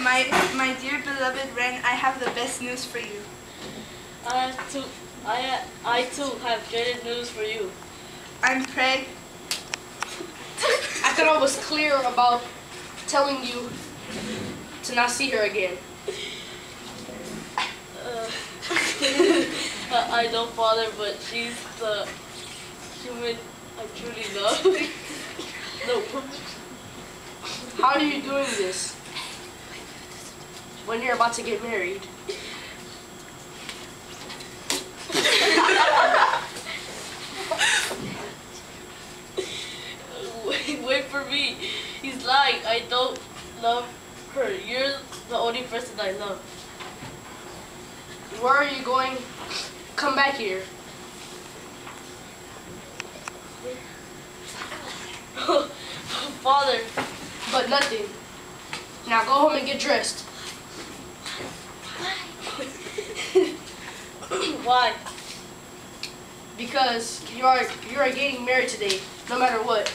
My dear beloved Ren, I have the best news for you. I too have dreaded news for you. I'm preg. I thought I was clear about telling you to not see her again. I know, Father, but she's the human I truly love. No. How are you doing this when you're about to get married? Wait for me. He's lying. I don't love her. You're the only person I love. Where are you going? Come back here. Father. But nothing. Now go home and get dressed. Why? Because you are getting married today, no matter what.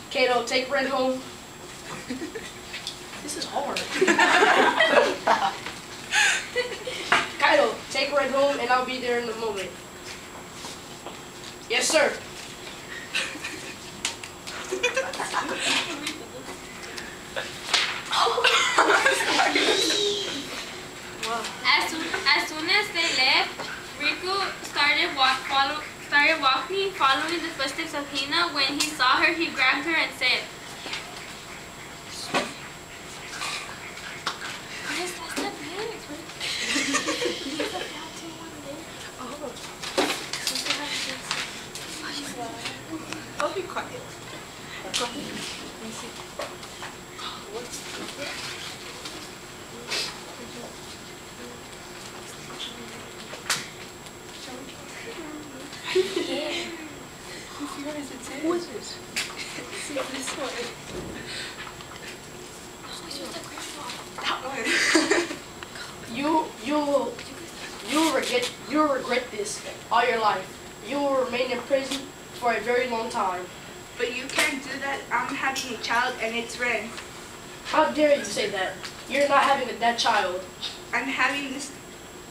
Kato, take Red home. This is hard. Kato, take Red home and I'll be there in a moment. Yes, sir. As soon as they left, Riku started walking, following the footsteps of Hina. When he saw her, he grabbed her and said, I'll be quiet. Go ahead. Who is this? See this one. That one. You'll regret this all your life. You will remain in prison for a very long time. But you can't do that. I'm having a child and it's Ren. How dare you say that? You're not having that child. I'm having this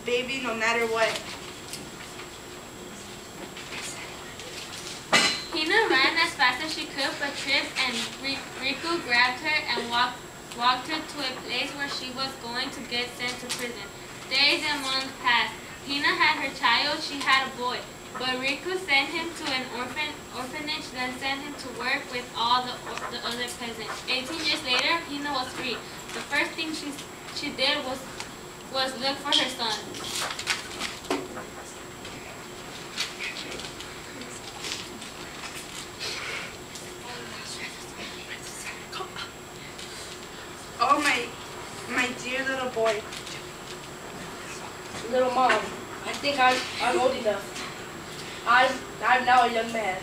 baby no matter what. Hina ran as fast as she could, but tripped, and Riku grabbed her and walked her to a place where she was going to get sent to prison. Days and months passed. Hina had her child. She had a boy. But Riku sent him to an orphanage, then sent him to work with all the other peasants. 18 years later, Hina was free. The first thing she did was look for her son. Oh, my dear little boy. Little mom, I think I'm old enough. I'm now a young man.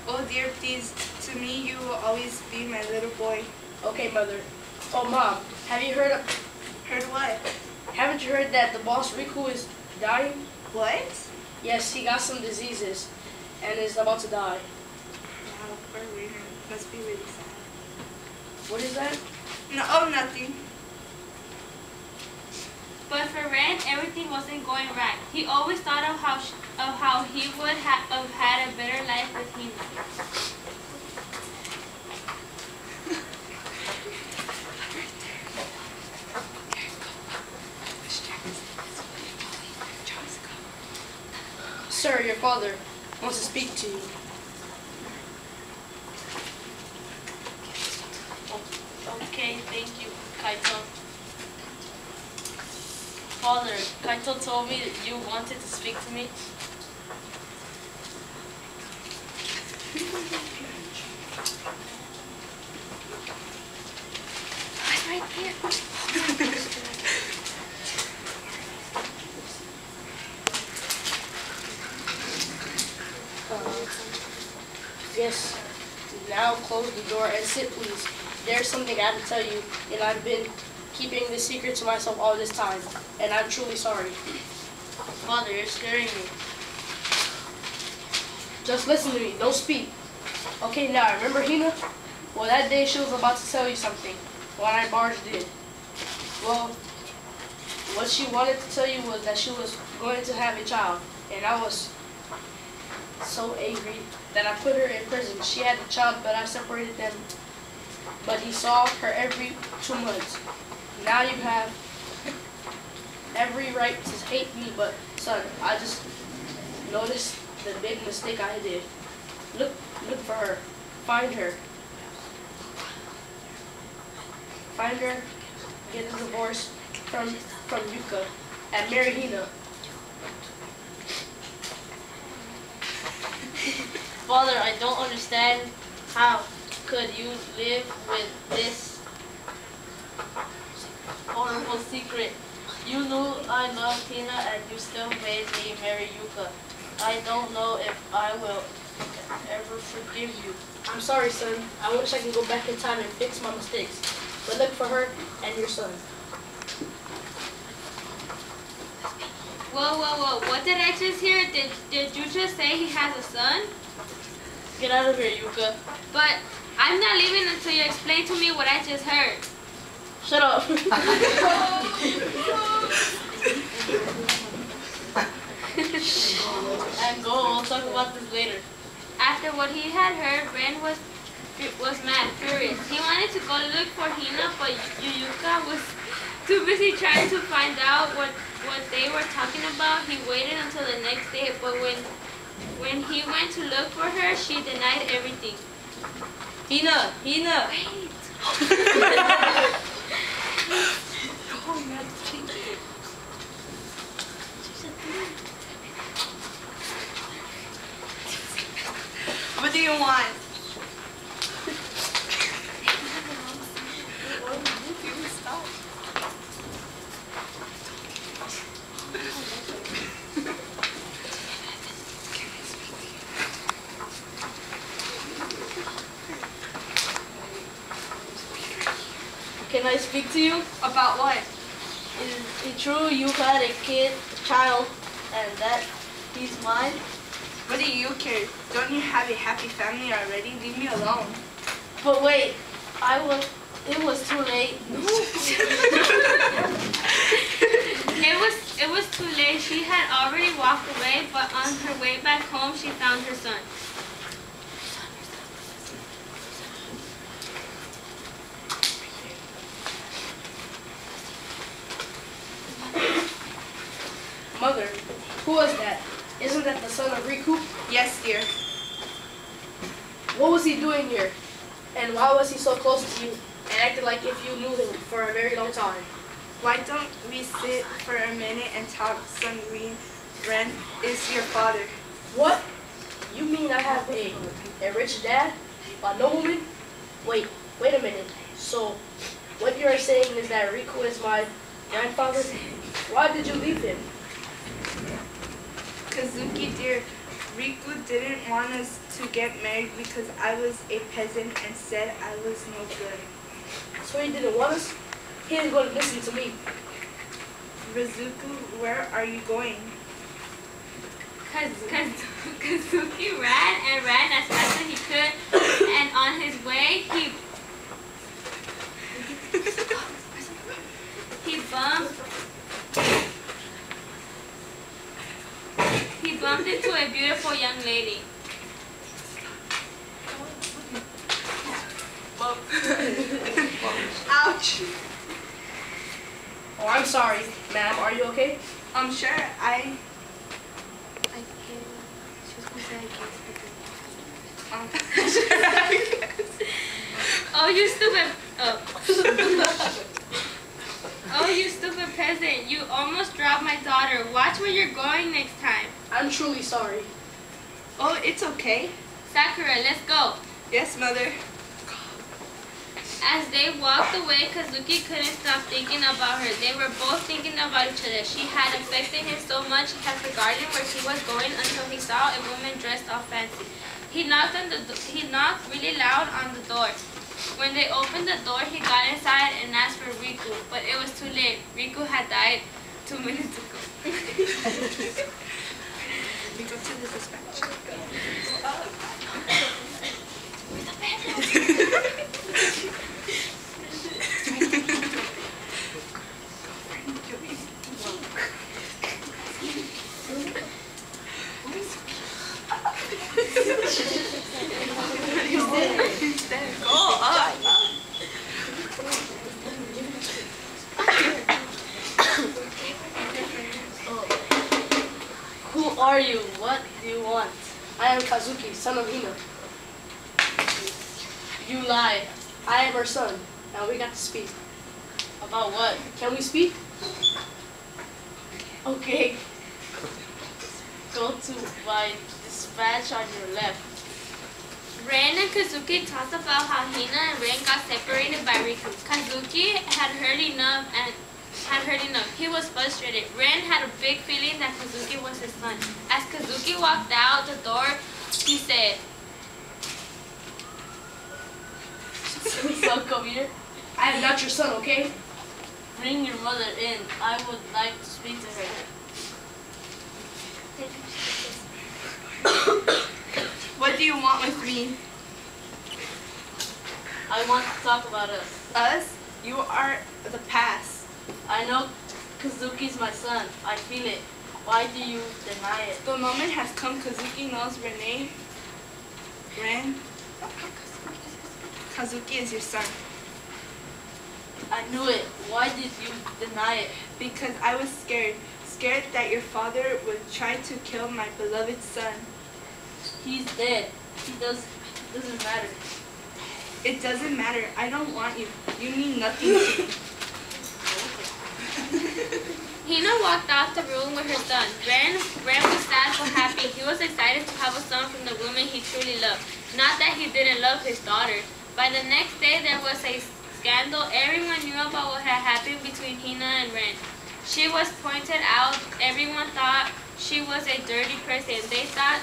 Oh dear, please, to me you will always be my little boy. Okay, mother. Oh, mom, have you heard Heard what? haven't you heard that the boss Riku is dying? What? Yes, he got some diseases and is about to die. Wow, poor Ren. Must be really sad. What is that? No, oh, nothing. But for Ren, everything wasn't going right. He always thought of how he would have had a better life with Hina. Sir, your father wants to speak to you. Okay, thank you, Kaito. Father, Kaito told me that you wanted to speak to me. It's right there. Yes. Now close the door and sit, please. There's something I have to tell you, and I've been keeping this secret to myself all this time, and I'm truly sorry. Father, you're scaring me. Just listen to me. Don't speak. Okay, now remember Hina? Well, that day she was about to tell you something when I barged in. Well, what she wanted to tell you was that she was going to have a child, and I was so angry that I put her in prison. She had a child, but I separated them. But he saw her every 2 months. Now you have every right to hate me, but son, I just noticed the big mistake I did. Look for her. Find her. Find her, get a divorce from Yuka, and marry Hina. Father, I don't understand. How could you live with this horrible secret? You knew I loved Tina and you still made me marry Yuka. I don't know if I will ever forgive you. I'm sorry, son. I wish I could go back in time and fix my mistakes. But look for her and your son. Whoa. What did I just hear? Did you just say he has a son? Get out of here, Yuka. But I'm not leaving until you explain to me what I just heard. Shut up. And go, we'll talk about this later. After what he had heard, Ren was mad, furious. He wanted to go look for Hina, but Yuka was too busy trying to find out what they were talking about. He waited until the next day, but when he went to look for her, she denied everything. Hina! Wait. What do you want? Can I speak to you? About what? Is it true you had a child, and that he's mine? What do you care? Don't you have a happy family already? Leave me alone. But wait, it was too late. It was too late. She had already walked away, but on her way back home, she found her son. Mother, who was that? Isn't that the son of Riku? Yes, dear. What was he doing here? And why was he so close to you and acted like if you knew him for a very long time? Why don't we sit for a minute and talk? Son Ren is your father. What? You mean I have a rich dad? A nobleman? Wait a minute. So, what you are saying is that Riku is my grandfather? Why did you leave him? Kazuki, dear, Riku didn't want us to get married because I was a peasant and said I was no good. So he didn't want us? He ain't going to listen to me. Rizuku, where are you going? Kazuki ran as fast as he could, and on his way, he bumped into a beautiful young lady. Ouch! Oh, I'm sorry, ma'am. Are you okay? I'm sure Oh, you stupid! Oh, you stupid peasant! You almost dropped my daughter. Watch where you're going next time. I'm truly sorry. Oh, it's okay. Sakura, let's go. Yes, mother. As they walked away, Kazuki couldn't stop thinking about her. They were both thinking about each other. She had affected him so much he had forgotten where he was going until he saw a woman dressed all fancy. He knocked really loud on the door. When they opened the door, he got inside and asked for Riku, but it was too late. Riku had died 2 minutes ago. We go to the dispatch. Where's the bed? Who are you? What do you want? I am Kazuki, son of Hina. You lie. I am her son, and we got to speak. About what? Can we speak? Okay. Go to my dispatch on your left. Ren and Kazuki talked about how Hina and Ren got separated by Riku. Kazuki had heard enough. He was frustrated. Ren had a big feeling that Kazuki was his son. As Kazuki walked out the door, he said, So come here. I am not your son, okay? Bring your mother in. I would like to speak to her. What do you want with me? I want to talk about us. Us? You are the past. I know Kazuki's my son. I feel it. Why do you deny it? The moment has come. Kazuki knows Ren. Kazuki is your son. I knew it. Why did you deny it? Because I was scared. Scared that your father would try to kill my beloved son. He's dead. Doesn't matter. It doesn't matter. I don't want you. You mean nothing to me. Hina walked out the room with her son. Ren was sad but happy. He was excited to have a son from the woman he truly loved. Not that he didn't love his daughter. By the next day, there was a scandal. Everyone knew about what had happened between Hina and Ren. She was pointed out. Everyone thought she was a dirty person. They thought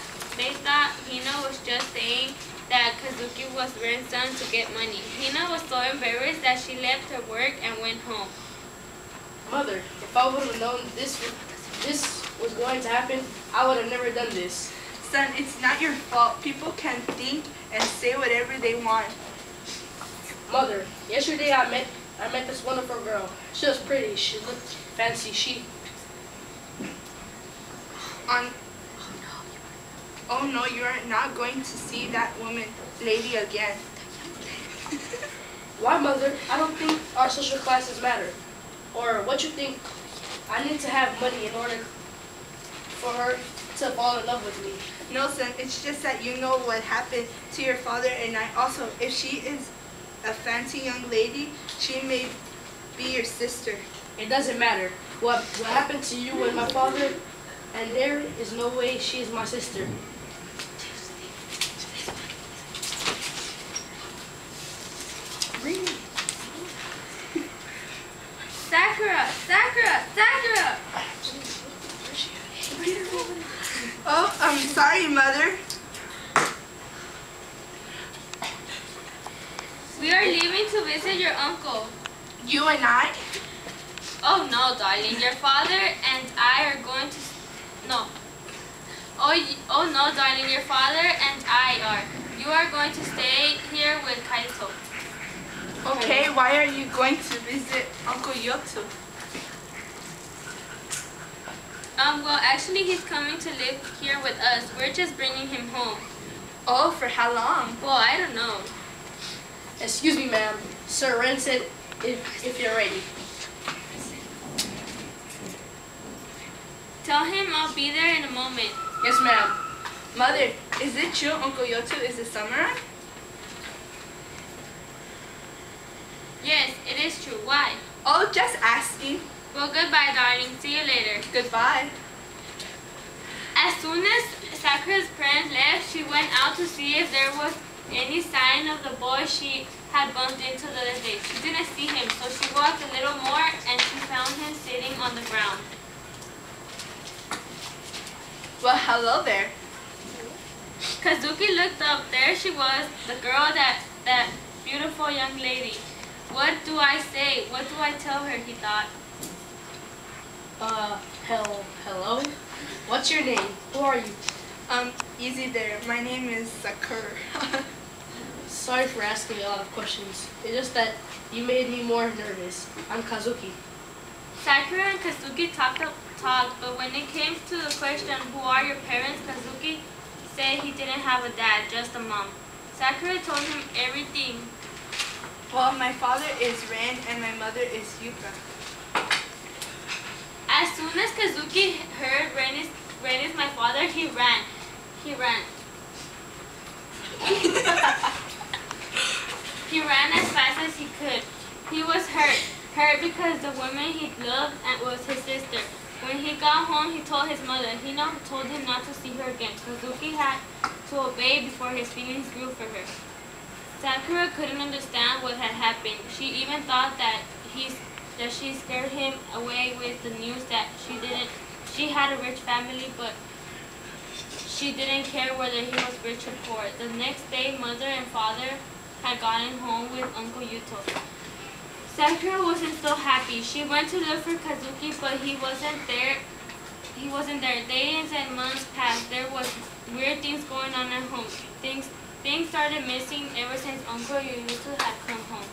Hina was just saying that Kazuki was Ren's son to get money. Hina was so embarrassed that she left her work and went home. Mother, if I would have known this was going to happen, I would have never done this. Son, it's not your fault. People can think and say whatever they want. Mother, yesterday I met this wonderful girl. She was pretty. She looked fancy. Oh no, you are not going to see that lady again. Why, Mother? I don't think our social classes matter. Or what you think? I need to have money in order for her to fall in love with me. No, son, it's just that you know what happened to your father and I. Also, if she is a fancy young lady, she may be your sister. It doesn't matter. What happened to you and my father, and there is no way she is my sister. Sakura! Oh, I'm sorry, Mother. We are leaving to visit your uncle. You and I? Oh no, darling. Your father and I are going to... No. Oh no, darling. Your father and I are. You are going to stay here with Kaito. Okay, why are you going to visit Uncle Yoto? Well, actually, he's coming to live here with us. We're just bringing him home. Oh, for how long? Well, I don't know. Excuse me, ma'am. Sir Ren said if you're ready. Tell him I'll be there in a moment. Yes, ma'am. Mother, is it true Uncle Yoto is a samurai? Yes, it is true. Why? Oh, just asking. Well, goodbye, darling. See you later. Goodbye. As soon as Sakura's parents left, she went out to see if there was any sign of the boy she had bumped into the other day. She didn't see him, so she walked a little more and she found him sitting on the ground. Well, hello there. Kazuki looked up. There she was, the girl, that beautiful young lady. What do I say? What do I tell her? He thought. Hello? What's your name? Who are you? Easy there. My name is Sakura. Sorry for asking a lot of questions. It's just that you made me more nervous. I'm Kazuki. Sakura and Kazuki talked, but when it came to the question, who are your parents, Kazuki said he didn't have a dad, just a mom. Sakura told him everything. Well, my father is Ran and my mother is Yuka. As soon as Kazuki heard Ren is my father, he ran. He ran as fast as he could. He was hurt because the woman he loved was his sister. When he got home, he told his mother. Hina told him not to see her again. Kazuki had to obey before his feelings grew for her. Sakura couldn't understand what had happened. She even thought that she scared him away with the news that she had a rich family, but she didn't care whether he was rich or poor. The next day, mother and father had gotten home with Uncle Yuto. Sakura wasn't so happy. She went to look for Kazuki, but he wasn't there. Days and months passed. There was weird things going on at home. Things started missing ever since Uncle Yuto had come home.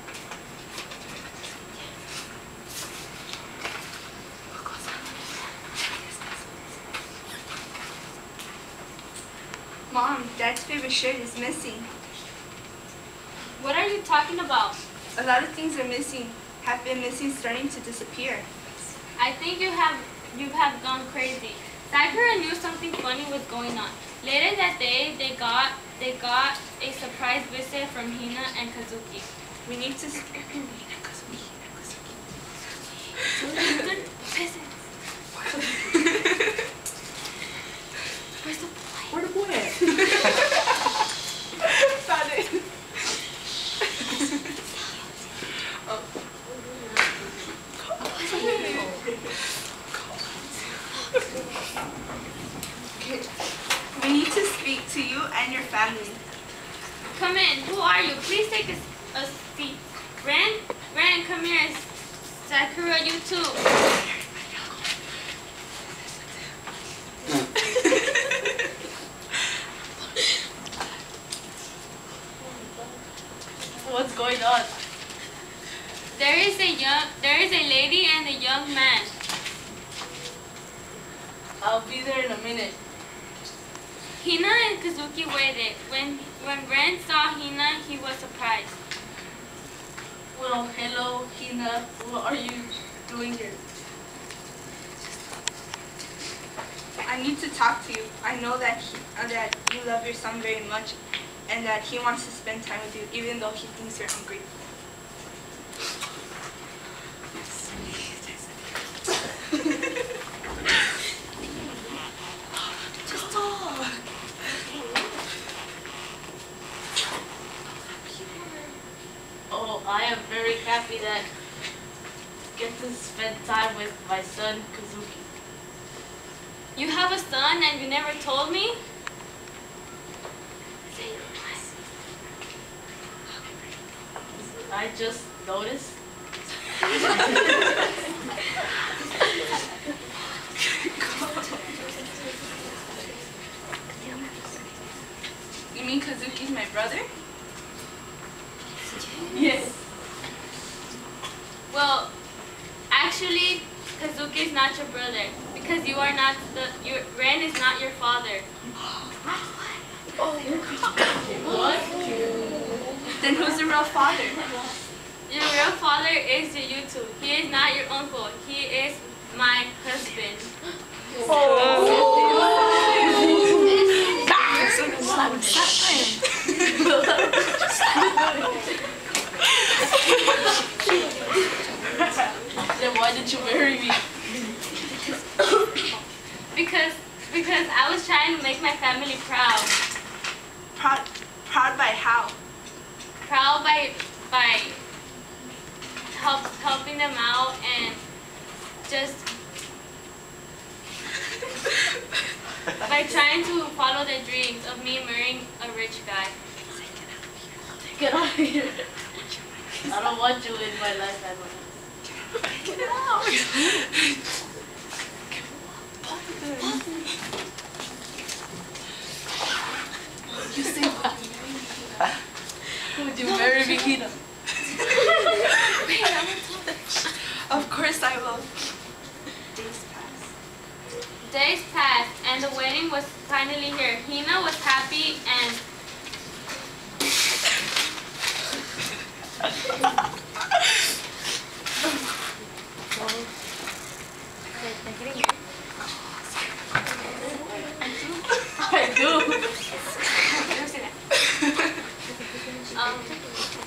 Mom, Dad's favorite shirt is missing. What are you talking about? A lot of things are missing, have been missing, starting to disappear. I think you have gone crazy. Sakura knew something funny was going on. Later that day, they got a surprise visit from Hina and Kazuki. We need to Where the boy at? Found it. We need to speak to you and your family. Come in. Who are you? Please take a seat. Ren, come here. Sakura, you too. What's going on? There is a lady and a young man. I'll be there in a minute. Hina and Kazuki waited. When Ren saw Hina, he was surprised. Well, hello, Hina. What are you doing here? I need to talk to you. I know that you love your son very much and that he wants to spend time with you even though he thinks you're hungry. Just talk. Oh, I am very happy that I get to spend time with my son, Kazuki. You have a son and you never told me? I just noticed. You mean Kazuki's my brother? Yes. Well, actually, Kazuki is not your brother because you are not Ren is not your father. What? Then who's the real father? Your real father is Yuto. He is not your uncle. He is my husband. Then why did you marry me? Because I was trying to make my family proud. Proud by how? Proud by helping them out and just by trying to follow their dreams of me marrying a rich guy. Get out of here. I don't want you in my life anymore. Get out! You say what? Would you marry me, Hina? Of course I will. Days pass. Days passed, and the wedding was finally here. Hina was happy and I do.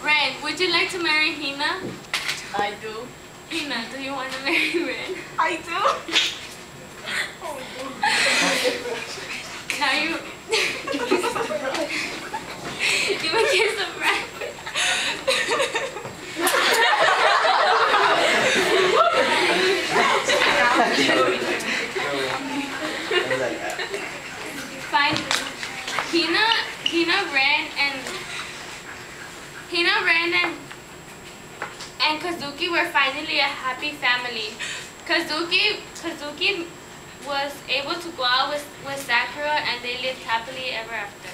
Ren, would you like to marry Hina? I do. Hina, do you want to marry Ren? I do. Now you you would kiss the bride. Fine. Hina, Ren, and Kazuki were finally a happy family. Kazuki was able to go out with Sakura, and they lived happily ever after.